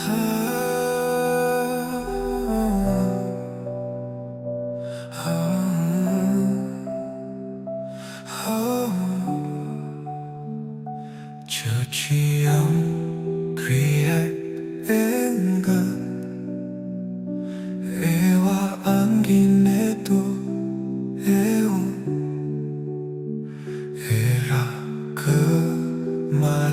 Chờ chi ông kriek engan ewa angin itu eun era kematilan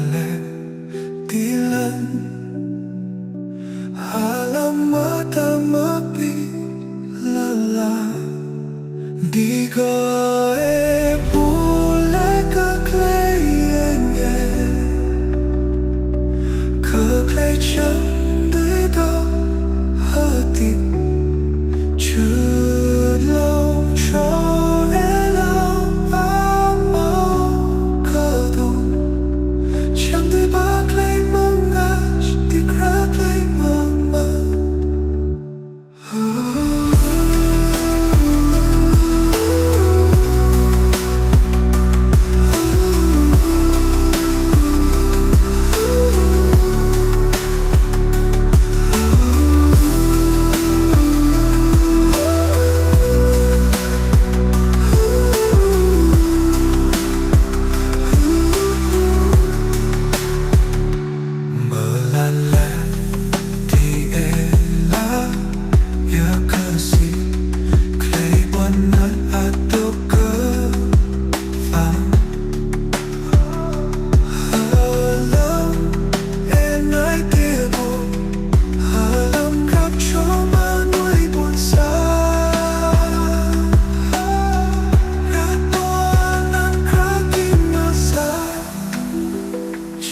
alam mata mepi lelah di goe pule ke Klei ke Klei chẳng tới đâu hati chưa lâu cho Hlâo mau cơ đông chẳng tới ba Klei mong ngаш đi ra Klei mong mơ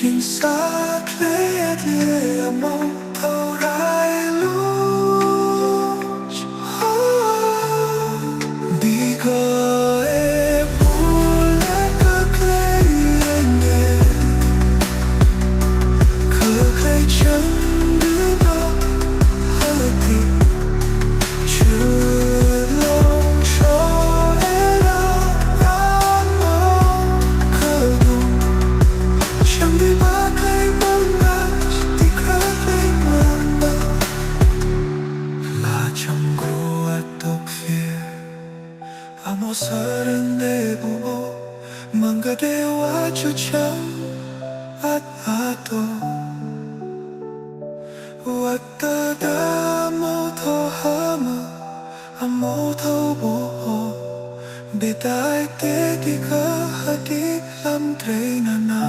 chính xác lấy để mong thâu rai lúc đi gọi pule ke Klei ke Klei chẳng đưa đâu hati chưa lòng cho Hlâo cơ đông chẳng đi ba Klei mong ngаш đi ra Klei mong mơ là chẳng gua tóc phía amo seren de bubo manga dewa cho chẳng at ato Wata da mo tho hama amo tho bo bedai te di ka hadi lam treina na